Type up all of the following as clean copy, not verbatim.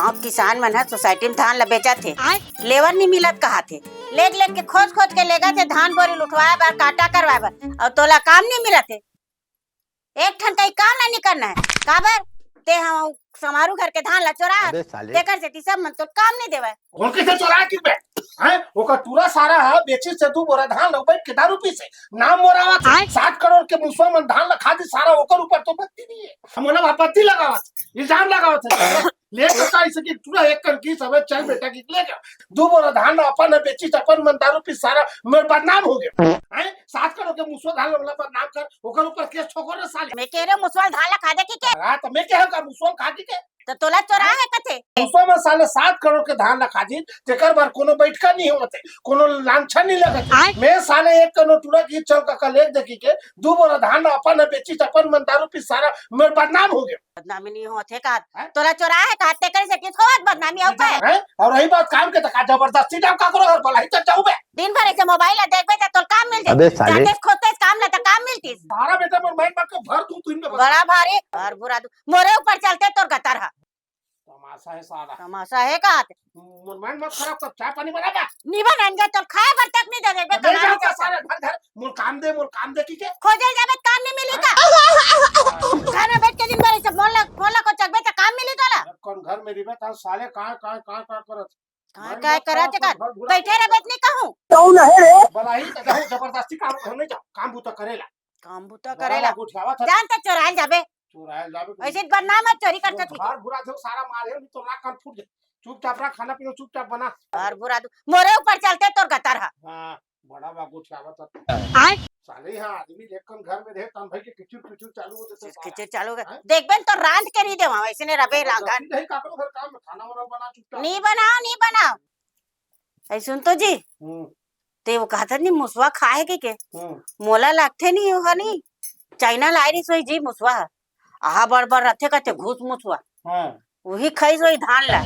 गांव किसान मन सोसाइटी में धान ला बेचा थे, लेबर नहीं मिलत कहा थे, लेग लेग के खोज खोज के लेगा थे धान बोरी लुटवाए बार काटा करवाए बार, और तोला काम नहीं मिला थे। एक ठन कहीं काम नहीं करना है काबर ते हम समारू घर के धान ला चोरा देकर से सब मन तो काम नहीं देवा। कौन कैसे चोरा की बे हैं ओका पूरा सारा है बेची से 2 बोरा धान लो बैठ के दारू पी से नाम मोरावा 7 करोड़ के मुसवा मन धान ला खादी सारा ओकर ऊपर तो बत्ती नहीं है, हमला आपत्ति लगावत इल्जाम लगावत ले का इसे कि पूरा एक कर की सब चल बेटा की ले गया 2 बोरा धान अपन बेची अपन मन दारू पी सारा मेरे बदनाम हो गया हैं 7 करोड़ के मुसवा धान ला बदनाम कर ओकर ऊपर केस ठोकर रे साले। मैं कह रे मुसवा धान ला खादे की के हां तो मैं कह का मुसवा खादी के तो तोला चोरा है कथे मुसवा में साले 7 करोड़ के धान ला खादी तेकर बार कोनो बैठका नहीं होते कोनो लांछन नहीं लगत मैं साले 1 करोड़ टूरा की चल का लेख देखी के 2 बोरा धान अपन बेची अपन मन दारू पी सारा मेरे बदनाम हो गया। बदनामी नहीं होते का तोला चोरा है कहते कर से कि होत बदनामी हो है और रही बात काम के तका जबरदस्ती जाओ का करो घर भला ही तो जाऊ बे दिन भर ऐसे मोबाइल देखबे त तोल काम मिल जाए जाते खोजते काम ना त काम मिलती सारा बेटा मोर माइंड के भर तू इनमें बड़ा भारी और बुरा मोरे ऊपर चलते तोर गतर है तमाशा है साला तमाशा है का मोर माइंड मत खराब कर चाय पानी बना बे नहीं बनाएंगे तो खाए भर तक नहीं दे देबे कमाने का सारा घर घर मोर काम दे की के खोजे जाबे काम नहीं मिली का खाना बैठ के दिन भर सब मोला को चकबे त काम मिली तोला कौन घर में रिबे त साले का करत काय करत का बैठे रे बेत नहीं कहूं कौन है रे बलाई त जाओ जबरदस्ती काम घर नहीं जाओ काम बूता करेला जानते चोराल जाबे ऐसे बदनाम मत चोरी करते थे घर बुरा दो सारा मारे नहीं तो नाक कान फूट जाए चुपचाप रख खाना पीना चुपचाप बना और बुरा मोरे ऊपर चलते तोर गतर है हां बड़ा बाबू छावत आय साले हां आदमी देखन घर में रहे तन भाई के किचु चालू हो जते किचु चालू देखबेन तो रांध के री देवा ऐसे ने रबे लागन नहीं काकरो घर काम में खाना वाला बना चुपचाप नहीं बनाओ ऐ सुन तो जी ते वो कहता नहीं मुसवा खाए के मोला लगथे नहीं होगा नहीं चाइना लाई रही सोई जी मुसवा आहा बड़ रथे कहते घूस मुसवा हां वही खाई सोई धान ला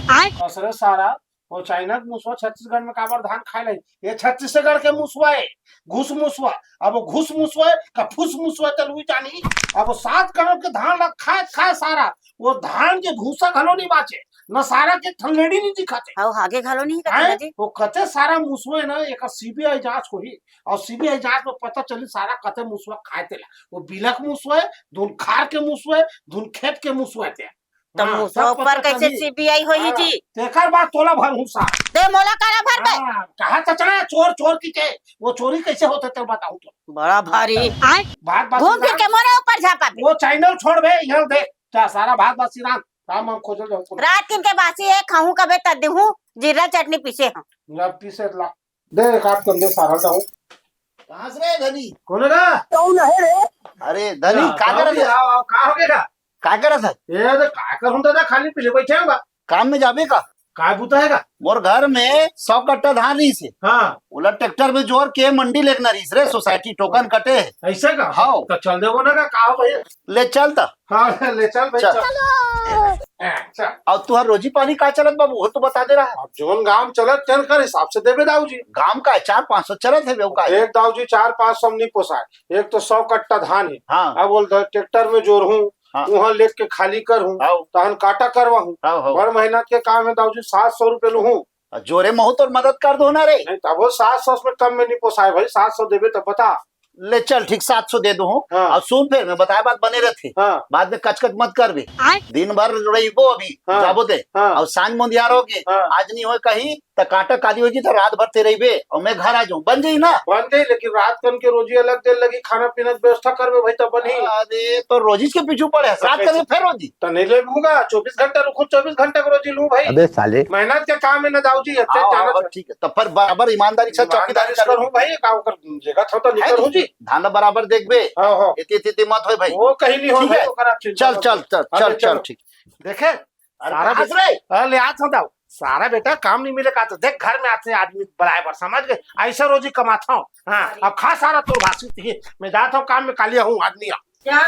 असरे सारा वो चाइना के मुसवा छत्तीसगढ़ में काबर धान खाए लाई ये छत्तीसगढ़ के मुसवा है घूस मुसवा अब घूस मुसवा है का फूस मुसवा तलुई जानी अब 7 करोड़ के धान ला खाए सारा वो धान के भूसा घलो नहीं बाचे न सारा के थंगड़ी नहीं दिखाते हां आगे घलो नहीं करते जी वो कते सारा मुसवा है ना एक सीबीआई जांच होई और सीबीआई जांच में पता चली सारा कते मुसवा खाए तेला वो बिलक मुसवा है धुन खार के मुसवा है धुन खेत के मुसवा है तब मुसवा ऊपर कैसे सीबीआई होई जी तेकर बात तोला भर हूं सा दे मोला काला भर बे कहा चचड़ा चोर की के वो चोरी कैसे होते ते बताऊं तो बड़ा भारी बात घूम फिर के मोरे ऊपर झापा वो चैनल छोड़ बे यहां देख क्या सारा बात सिरान काम हम खोजल जाऊं रात किन के बासी है खाऊं कबे त देहूं जीरा चटनी पीसे हम ना पीसे ला दे काट कर दे सारा जाऊं कहां से रे धनी कौन है कौन है रे अरे धनी का कर का हो गया का करत है ये तो का कर हुंदा था खाली पीले बैठे होगा काम में जाबे का का बुता है का मोर घर में 100 कट्टा धान रही से हां उला ट्रैक्टर में जोर के मंडी लेकना रही रे सोसाइटी टोकन कटे ऐसे का हां तो चल देबो ना का हो भाई ले चलता हां ले चल भाई चल अच्छा अब तुहार रोजी पानी का चलत बाबू वो तो बता दे रहा अब जोन गांव चलत चल कर हिसाब से देबे दाऊ जी गांव का 400-500 चलत है का एक दाऊ जी 400-500 नहीं पोसाए एक तो 100 कट्टा धान है हां अब बोल ट्रैक्टर में जोर हूं वहाँ लेक के खाली कर हूँ तहन काटा करवा हूँ बड़ मेहनत के काम है दाऊ जी 700 रुपए लू हूँ जोरे महू तो मदद कर दो ना रे नहीं तब वो 700 में कम में नहीं पोसाए भाई 700 देवे तो बता ले चल ठीक 700 दे दो हाँ। अब सुन फिर मैं बताया बात बने रहते हाँ। बाद में कचकच मत कर भी दिन भर रहीबो अभी हाँ। जाबो दे हाँ। और सांझ मुंदियार होगे हाँ। आज नहीं हो कहीं तो काटा काली होगी तो रात भर ते रहीबे और मैं घर आ जाऊं बन जाई ना बन गई लेकिन रात कन के रोजी अलग दे लगी खाना पीना की व्यवस्था करवे भाई तो बनी अरे तो रोजी के पीछू पड़े रात कर फिर रोजी तो नहीं ले लूंगा 24 घंटा रुकू 24 घंटे की रोजी लूं भाई अबे साले मेहनत के काम है ना दाऊ जी अच्छे जाना ठीक है तो फिर बराबर ईमानदारी से चौकीदारी करूं भाई का कर जगह था तो निकल हूं जी धान बराबर देखबे हां हां इति मत होय भाई वो कहीं नहीं हो भाई ओकरा चल चल चल चल चल ठीक देखे सारा बेटा ले आज दाऊ सारा बेटा काम नहीं मिलेगा तो देख घर में आते आदमी बराबर समझ गए ऐसा रोजी कमाता हूँ हाँ अब खा सारा तोर भाषित थी मैं जाता हूँ काम में कालिया हूँ आदमी क्या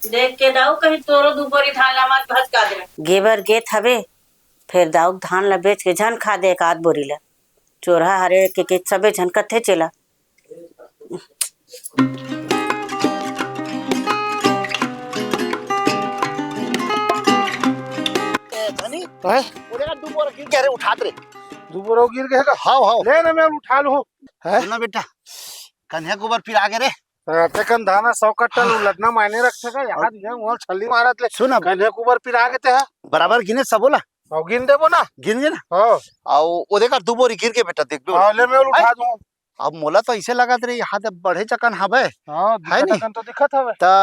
देख के दाऊ कहीं तोरो दुपरी धान ला मत भटका दे गेबर गेत हवे फिर दाऊ धान ला बेच के झन खा दे एक आध बोरी ला चोरा हरे के सबे झन कथे चला धनी वो देखा तू बोरा गिर के रे उठा दे दू बोरा गिर गए का हां हां ले ना मैं उठा लूं है सुना बेटा कन्या गोबर फिर आगे रे ते कन धाना 100 कट्टल लगना मायने रखते का याद है वो छल्ली मारत ले सुना कन्या कुबर फिर आगे ते है बराबर गिने सब बोला और गिन देबो ना गिन गे ना हां आओ ओ देखा दू बोरी गिर के बेटा देख बे हां ले मैं उठा दूं अब मोला तो ऐसे लगा रे यहाँ तो बढ़े चकन हवे हां है नी? दिखत तो दिखत हवे तो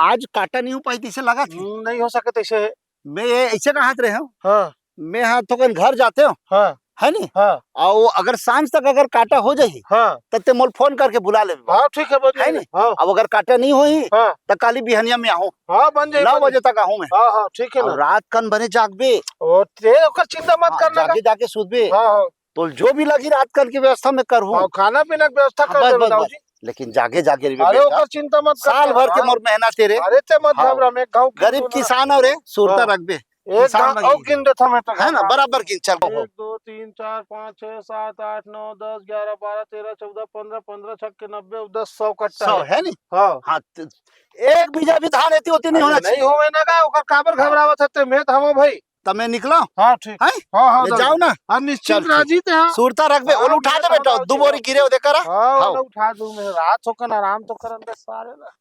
आज काटा नहीं हो पाई ऐसे लगा थी नहीं हो सके ऐसे मैं ऐसे कहाँ रहे हूँ हां मैं हाँ तो कन घर जाते हो हां है नी हां और अगर सांझ तक अगर काटा हो जाही हां तब ते मोल फोन करके बुला ले हां ठीक है बन है नी हां अब अगर काटा नहीं होई हां तो काली बिहनिया में आऊँ हां बन जाए 9 बजे तक आऊँ मैं हां हां ठीक है और ना रात कन बने जागबे और ते ओकर चिंता मत करना जाके जाके सुतबे हां हां तो जो भी लगी रात कन की व्यवस्था में कर हूँ और खाना पीना की व्यवस्था हाँ, कर बस, दे बस, बताओ बस। जी लेकिन जागे जागे रे अरे बेटा ओकर चिंता मत कर साल भर के मोर मेहनत तेरे अरे ते मत हाँ। घबरा मैं गांव गरीब किसान और सूरता हाँ। रखबे एक किसान गांव और लगी। गिन देता मैं तो है ना बराबर गिन चल 1 2 3 4 5 6 7 8 9 10 11 12 13 14 15 15 6 के 90 10 100 कट्टा 100 है नी हां हाँ एक बीजा भी धान एती होती नहीं होना नहीं चाहिए होवे ना का ओकर काबर घबरावत हते मैं तो हम भाई तब मैं निकला हां ठीक है हां हां ले जाओ ना हां चल, निश्चित ठीक। राजी थे हां सूरता रखबे हाँ, ओल उठा मैं दे बेटा तो दू बोरी गिरे हो दे करा हां हाँ। वो उठा दूं मैं रात होकर आराम तो करन दे सारे ना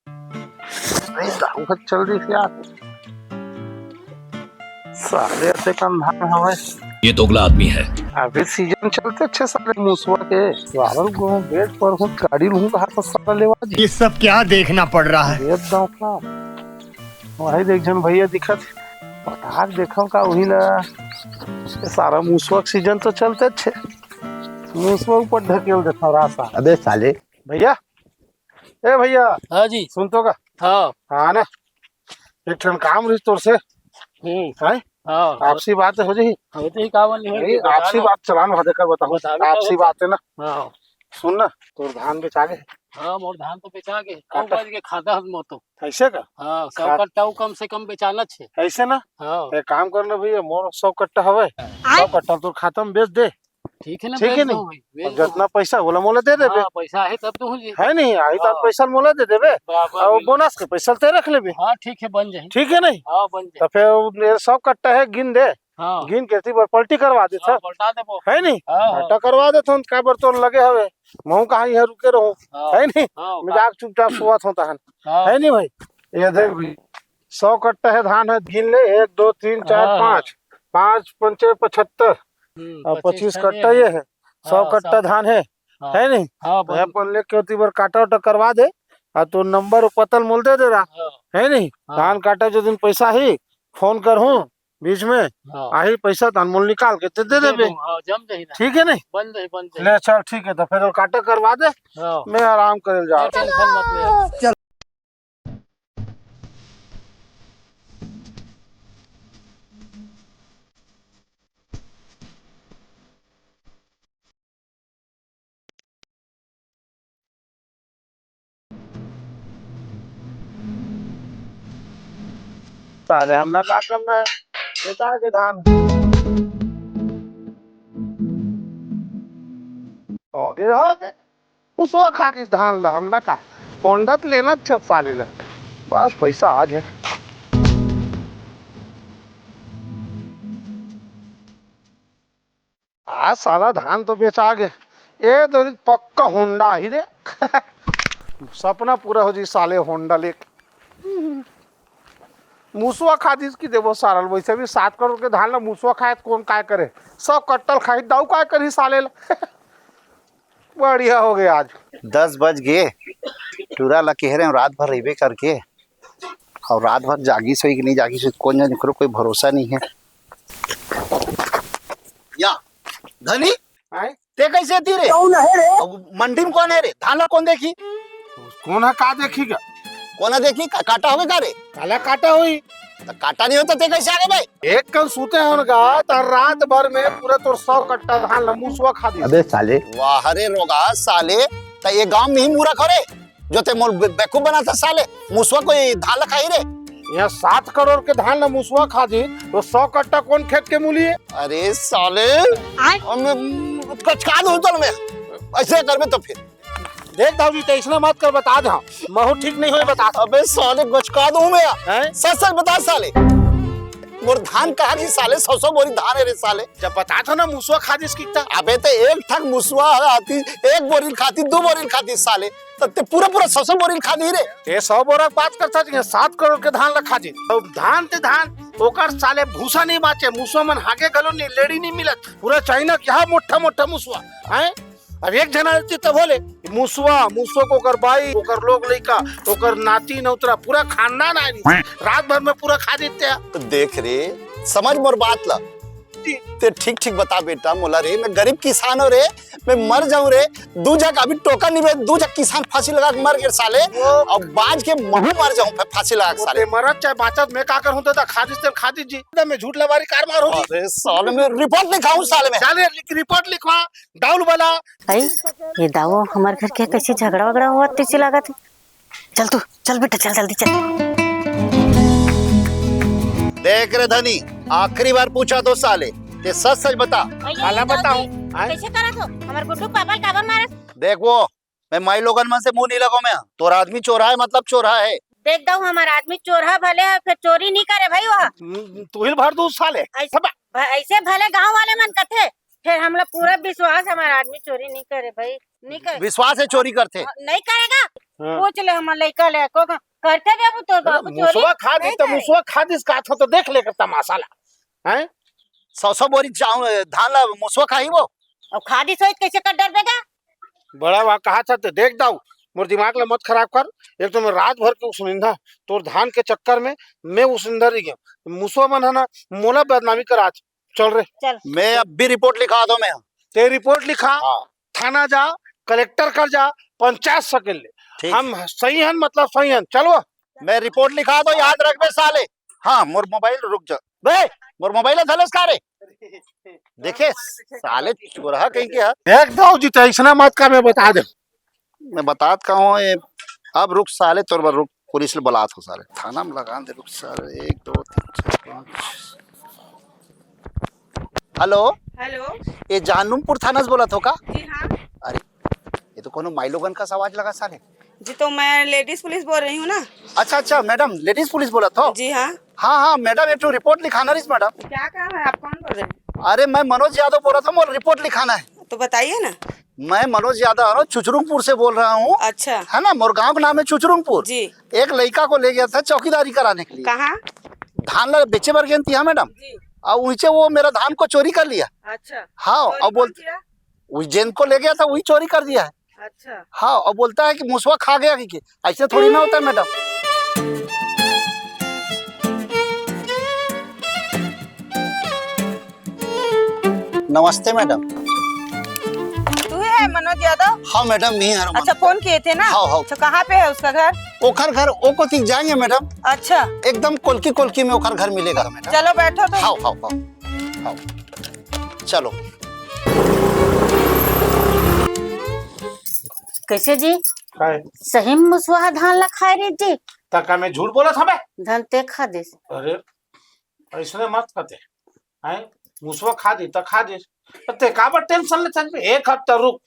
नहीं दाऊ चल रही थी यार सारे ऐसे कम धान हवे ये दोगला आदमी है। अभी सीजन चलते अच्छे सारे मूसवा के वारल गो बेड पर हूं गाड़ी लूं कहा तो सारा लेवा जी ये सब क्या देखना पड़ रहा है। बेड दाव का वही देख जन भैया दिखत पटाक देखो का वही ला ये सारा मूसवा के सीजन तो चलते अच्छे मूसवा ऊपर ढकेल देता रासा अबे साले भैया ए भैया हाँ जी सुन तो का हाँ हाँ ना एक ठन काम रही तोर से है हाँ आपसी बात हो जी होते ही कावन नहीं नहीं आपसी बात चलान भदे कर बताओ बतावे आपसी बात है ना हाँ सुन ना तोर धान बेचा के हाँ मोर धान तो बेचा के काटा। बज के खाता हम मोर तो ऐसे का हाँ सौ खा- कट्टा कम से कम बेचाना छे ऐसे ना हाँ एक काम करना भैया मोर 100 कट्टा हवे 100 कट्टा तो खाता में बेच दे ठीक है ना ठीक है बेच नहीं? दो भाई, बेच और दो। जितना पैसा बोला मोला दे देबे हाँ पैसा है तब तो जी है नहीं आई तो हाँ। पैसा मोला दे देबे बराबर और बिल्कुल। बोनस के पैसा ते रख लेबे हाँ ठीक है बन जाए ठीक है नहीं हाँ बन जाए तो फिर मेरे 100 कट्टा है गिन दे हाँ गिन के ती पलटी करवा दे हाँ, पलटा दे वो है नहीं हाँ हाँ, आटा करवा दे तो का बर्तन लगे हवे महू कहाँ यहाँ रुके रहूं हाँ, है नहीं हाँ, मजाक चुपचाप सुवत होता है हाँ, है नहीं भाई ये देख भाई 100 कट्टा है धान है गिन ले 1 2 3 4 हाँ, 5 5 5 75 और 25 कट्टा ये है 100 हाँ, कट्टा 100 धान है हाँ, है नहीं हाँ तो अपन लेके होती बार काटा उटा करवा दे और तो नंबर पतल मोल दे रहा हाँ, है नहीं हाँ। धान काटा जो दिन पैसा ही फोन कर हूँ बीच में हाँ, आही पैसा धान मोल निकाल के दे देबे दो, हाँ जम जाए ना ठीक है नहीं बन जाए ले चल ठीक है तो फिर काटा करवा दे हाँ मैं आराम कर जा टेंशन मत ले सारे हमने का करना है बेटा के धान और ये उसको खा के धान ला हमने का पोंडत लेना अच्छा साले ला बस पैसा आ जाए आज साला धान तो बेचा गए ये तो पक्का होंडा ही रे सपना पूरा हो जी साले होंडा लेके मूसवा खादी की देवो सारल वैसे भी 7 करोड़ के धान ला मूसवा खाए तो कौन काय करे 100 कट्टल खाई दाऊ काय करी साले ला बढ़िया हो गया आज 10 बज गए टूरा ला कह रहे हैं रात भर रहिबे करके और रात भर जागी सोई कि नहीं जागी सोई कौन जाने करो कोई भरोसा नहीं है या धनी आए ते कैसे थी रे कौन है रे? अब मंडी में कौन है रे धान ला कौन देखी कौन है का देखीगा कौन देखी काटा होगे का रे काला काटा हुई तो काटा नहीं होता ते कैसे आ गए भाई एक कल सूते हैं उनका तो रात भर में पूरा तो 100 कट्टा धान ला मूसवा खा दी अबे साले वाह रे रोगा साले तो ये गांव में ही मूरा करे जो ते मोल बेवकूफ बनाता साले मुसवा कोई धान ला खाई रे यहाँ 7 करोड़ के धान ला मूसवा खा दी तो 100 कट्टा कौन खेत के मूली है अरे साले कचका दूं तो मैं ऐसे करबे तो फिर देख दाऊ जी टेंशन मत कर बता दे महू ठीक नहीं हुई बता अबे साले गचका दूं मैं हैं सच सच बता साले मोर धान कहा कि साले 100 बोरी धान है रे साले। जब बता था ना मुसवा खाद इसकी था। अबे तो एक ठक मुसवा आती, एक बोरी खाती, 2 बोरी खाती साले, तब ते पूरा 100 बोरी खाती रे। ये 100 बोरा बात करता जी, 7 करोड़ के धान लखा जी। अब धान ते धान ओकर साले भूसा नहीं बाचे, मुसवा मन हागे गलो नहीं, लेडी नहीं मिलत, पूरा चाइना क्या मोटा मोटा मुसवा है। अब एक जना रहती तब बोले मुसवा को ओकर बाई, ओकर लोग लइका, ओकर नाती नौतरा, पूरा खानदान आई, रात भर में पूरा खा देते हैं। तो देख रे, समझ मोर बात ला, ते ठीक ठीक बता बेटा मोला रे, मैं गरीब किसान हो रे, मैं मर जाऊं रे, 2 जग अभी टोकन नहीं, 2 जग किसान फांसी लगा के मर गए साले, अब बाज के महू मर जाऊं फांसी लगा के साले। मरत चाहे बाचत मैं का कर हूं तो खादी जी मैं झूठ लबारी कारबार होगी। अरे साले में रिपोर्ट लिखाऊं साले में, साले रिपोर्ट लिखवा डाउल वाला। अरे ये दाऊ हमारे घर के कैसे झगड़ा वगड़ा हुआ तेजी लागत है। चल तू चल बेटा, चल जल्दी चल। देख रे धनी, आखिरी बार पूछा तो साले, ते सच सच बता। काला बताऊं कैसे करत हो हमार गुड्डू पापा काबर मारत? देख वो मैं माई लोगन मन से मुंह नहीं लगाऊं मैं, तोर आदमी चोरा है मतलब चोरा है। देख दाऊ हमारा आदमी चोरा भले है, फिर चोरी नहीं करे भाई वहाँ। तू ही भर दू साले। ऐसे भले गांव वाले मन कथे, फिर हम लोग पूरा विश्वास हमारा आदमी चोरी नहीं करे भाई, नहीं करे। विश्वास है चोरी करते नहीं करेगा, पूछ ले हमारे लड़का ले को करते भी अब तो बाबू चोरी। मुसवा खा दी तो मुसवा खा दी इसका था तो देख ले कर तमाशा ला हैं। 100 बोरी धान ला मुसवा खाई वो, और खादी सोच कैसे कर डर बेगा। बड़ा वहाँ कहा था तो देख दाऊ, मोर दिमाग ला मत खराब कर। एक तो मैं रात भर के उसनिंदा तोर धान के चक्कर में मैं उसनिंदा रह गया, मुसवा मन है ना मोला बदनामी करा। चल रे चल, मैं अब भी रिपोर्ट लिखा दो मैं। ते रिपोर्ट लिखा, हाँ। थाना जा, कलेक्टर कर जा, पंचायत सकल ले, ठीक। हम सही हैं मतलब सही हैं। चलो मैं रिपोर्ट लिखा दो, याद रख बे साले। हाँ मोर मोबाइल रुक जा बे, मोर मोबाइल धलस का रे, देखे साले चोरा कहीं के है। देख दाऊ जी तो ऐसा मत का, मैं बता दे। मैं बतात का हूँ ये, अब रुक साले, तोर बार रुक, पुलिस ले बुलात हो साले, थाना में लगा दे, रुक साले। 1 2 3 4 5। हेलो हेलो, ये जानूमपुर थाना से बोला तो का? जी हाँ अरे ये तो कोनो माई लोगन का आवाज लगा साले। जी, तो मैं लेडीज पुलिस बोल रही हूँ ना। अच्छा मैडम लेडीज पुलिस बोला था? जी हाँ। हाँ मैडम, एक तो रिपोर्ट लिखाना रही मैडम। क्या काम है, आप कौन बोल रहे हैं? अरे मैं मनोज यादव बोल रहा था, मुझे रिपोर्ट लिखाना है। तो बताइए ना। मैं मनोज यादव चुचरुंगपुर से बोल रहा हूँ। अच्छा, है ना, मोर गाँव का नाम है चुचरुंगपुर। जी। एक लड़का को ले गया था चौकीदारी कराने के लिए। कहाँ? धान ला बेचे बर गई थी मैडम, जी। और नीचे वो मेरा धान को चोरी कर लिया। अच्छा, हाँ, चोरी और बोल कौन किया? उस जिन को ले गया था वही चोरी कर दिया है। अच्छा, हाँ, और बोलता है कि मुसवा खा गया कि ऐसे थोड़ी ना होता है मैडम। नमस्ते मैडम। तू ही है मनोज यादव? हाँ मैडम, नहीं है। अच्छा, फोन किए थे ना? हाँ। तो कहाँ पे है उसका घर? ओखर घर ओ को तीक जाएंगे मैडम, अच्छा, एकदम कोलकी में ओखर घर मिलेगा मैडम। चलो बैठो तो। हाँ चलो। कैसे जी काय सही में मुसवा धान ला खाए रे जी? तका मैं झूठ बोला था मैं? धन ते खा दे। अरे ऐसे मत करते हैं, मुसवा खा दी तो खा दी, ते काबर टेंशन ले चल। 1 हफ्ता रुक,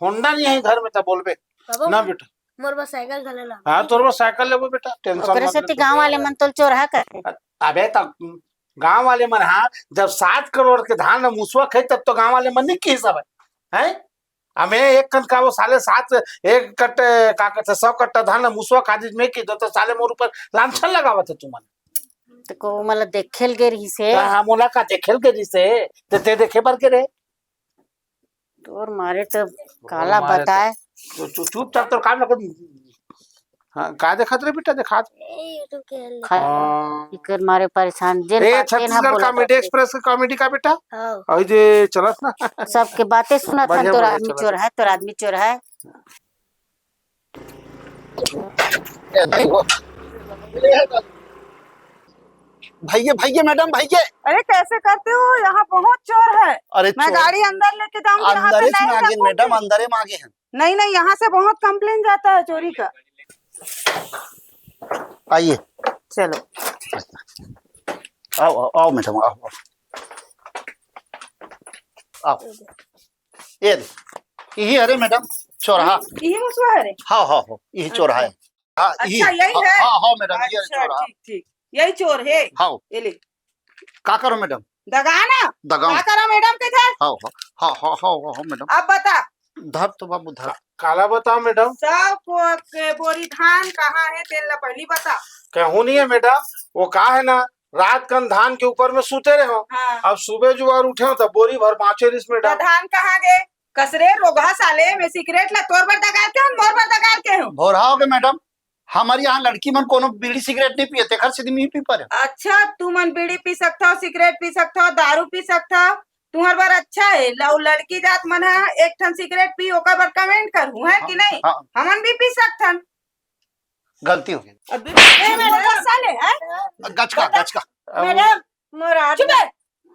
होंडा नहीं है घर में तो बोलबे ना बेटा। मोर बस साइकिल घलेला। हाँ तोर बस साइकिल लेबो बेटा, टेंशन ओकरे मत से ले। गांव वाले मन तो चोरा कर। अबे तब गांव वाले मन, हाँ जब 7 करोड़ के धान में मुसवा खाई तब तो गांव वाले मन नहीं की सब है। हमें एक कन का वो साले 7 1 कट्टे का कहते 100 कट्टा धान में मुसवा खा दी मैं की तो साले मोर ऊपर लांछन लगावत है तुमन। तो को मतलब देखेल गे रही से। हाँ मुलाकात खेल के जिसे ते देखे बर के रे तोर मारे तो काला बताए। तो चुपचाप तो काम लगा। हाँ का देखत रे बेटा, देखत इकर मारे परेशान जेन ए बातें ना छत्तीसगढ़ बोला कॉमेडी एक्सप्रेस का कॉमेडी का बेटा। हां, और जे चलत ना सबके बातें सुना था। बढ़िया, तोर बढ़िया, आदमी चलो। चोर है, तोर आदमी चोर है। भैया मैडम भैया। अरे कैसे करते हो, यहाँ बहुत चोर है। अरे मैं गाड़ी अंदर लेके जाऊंगी, यहाँ पे अंदर नहीं मांगे रखूंगी। मैडम, अंदर मांगे हैं। नहीं, यहाँ से बहुत कंप्लेन जाता है चोरी का। आइए, चलो आओ मैडम, आओ। ये अरे मैडम चौराहा। यही मुसवा है रे? हाँ यही चौराहा है। हाँ अच्छा, यही है? हाँ मैडम, ये अच्छा, चौराहा। ठीक, यही चोर है। हाँ ये ले, का करो मैडम? दगाना दगाओ। क्या करो मैडम के घर? हाँ हाँ मैडम। अब बता धर तो बाबू धर। काला बताओ मैडम। सब के बोरी धान कहाँ है तेल ला पहली बता। कहूँ नहीं है मैडम, वो कहा है ना, रात कन धान के ऊपर में सूते रहे हो, हाँ। अब सुबह जो और उठे हो तो बोरी भर बाँचे रिस तो मैडम। धान कहाँ गए? कसरे रोगा साले में सिगरेट ला तोर पर दगाल के हूँ, मोर पर दगाल के हूँ। भोरा हो गए मैडम, हमारे यहाँ लड़की मन कोनो बीड़ी सिगरेट नहीं पिए, तेखर से नहीं पी पारे। अच्छा तू मन बीड़ी पी सकता हो, सिगरेट पी सकता हो, दारू पी सकता हो, तुम्हार बार अच्छा है। लव लड़की जात मन है एक ठन सिगरेट पी ओकर बार कमेंट करूँ है कि नहीं? हाँ। हमन भी पी सकथन। गलती हो गई। अभी मैडम साले हैं गच का मैडम मोरा चुप है।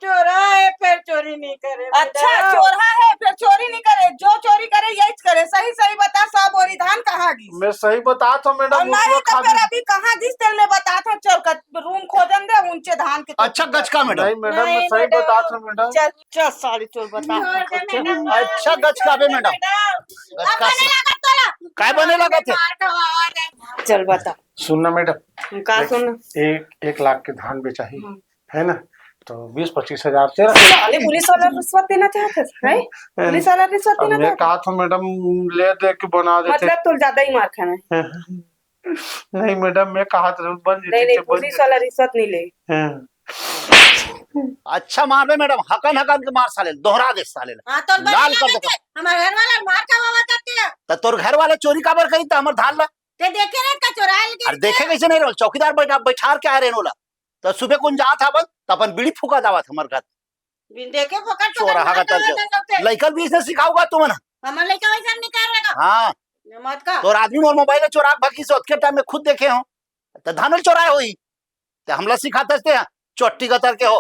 चोरा है फिर चोरी नहीं करे अच्छा चोरा है फिर चोरी नहीं करे, जो चोरी करे यही करे। सही सही बता, सब बोरी धान कहाँ गिस? मैं सही बता तो और मैडम, नहीं उसमें तो खा फिर अभी कहाँ गिस तेल में बता था। चल रूम खोजन दे ऊंचे धान के। अच्छा गच का मैडम। नहीं मैडम, मैं नहीं, सही मैडम। बता तो मैडम। चल चल सारी चोर बता अच्छा गच का बे मैडम। गच का काय बने लगा थे? चल बता सुनना मैडम, का सुन। 1 लाख के धान बेचा ही है ना, तो 20-25 हजार तेरा। साले पुलिस वाला रिश्वत देना चाहते हैं? पुलिस वाला रिश्वत अब देना मैं चाहते कहा था मैडम ले दे के बना देते। मतलब तो ज्यादा ही मार खाना है। नहीं मैडम, मैं कहा था बन नहीं नहीं, बन पुलिस वाला रिश्वत नहीं ले। हाँ। अच्छा मार बे मैडम, हकन के मार साले, दोहरा दे साले हां तो लाल कर दे। हमारे घर वाला मार का बाबा करते हैं तो तोर घर वाले चोरी काबर करी? हमर धान ला ते देखे नहीं का चोराइल के। अरे देखे कैसे नहीं रोल, चौकीदार बैठार के आ रहे नोला, तो सुबह कौन जात था बस, तो अपन बीड़ी फूका दावत हमर घर। बिन देखे पकड़ चोरा हा का लइकन भी इसे सिखाऊगा तुमन। हमन लइका वैसा नहीं कर रहेगा हाँ मत का। तोर आदमी मोर मोबाइल चोरा बाकी से के टाइम में खुद देखे हो, तो धान चोराए होई, तो हमला सिखाते थे चोट्टी गतर के हो।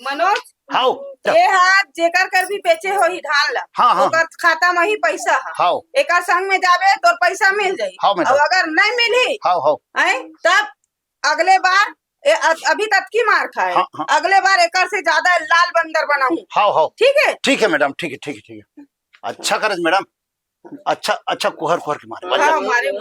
मनोज हाउ ये हाथ जेकर कर भी बेचे हो ही धान ला, हाँ, हाँ। ओकर खाता में ही पैसा है। हाउ एकर संग में जावे तो पैसा मिल जाई। हाँ, मैडम। और अगर नहीं मिली हाउ हैं तब अगले बार अभी तक की मार खाए। हाँ, हाँ। अगले बार एकर से ज्यादा लाल बंदर बनाऊं। हाउ ठीक है मैडम, ठीक है। अच्छा करज मैडम, अच्छा कुहर के मारे। हाँ, हमारे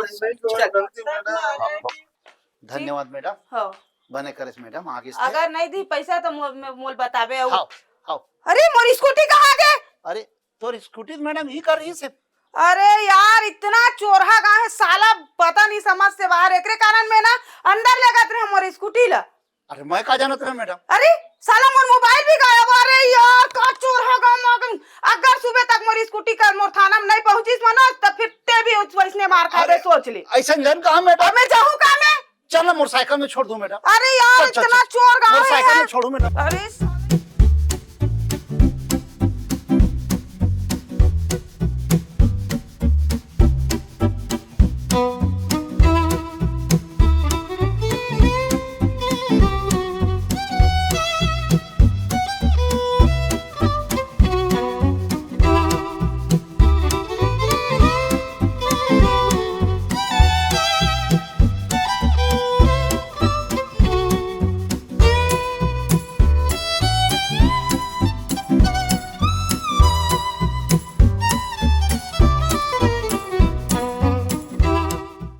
धन्यवाद मैडम, हाँ। बने करज मैडम आगे से। अगर नहीं दी पैसा तो मोल बतावे। हाउ अरे मोरी स्कूटी कहाँ गए? अरे तोर स्कूटी मैडम ही कर रही से। अरे यार इतना चोरहा कहाँ है साला, पता नहीं समझ से बाहर। एकरे कारण में ना अंदर लगत रहे मोरी स्कूटी ला। अरे मैं का जानत रहे मैडम। अरे साला मोर मोबाइल भी गायब। अरे यार का चोरहा गाँव। अगर सुबह तक मोरी स्कूटी कर मोर थाना में नहीं पहुंची मनोज तो फिर ते भी उस वैसने मार खाए। सोच ले ऐसा जन कहा मैडम। मैं जाऊँ कहाँ में? चल ना मोटरसाइकिल में छोड़ दूं मैडम। अरे यार चल, इतना चोर गाँव मोटरसाइकिल है। में छोड़ू मैडम। अरे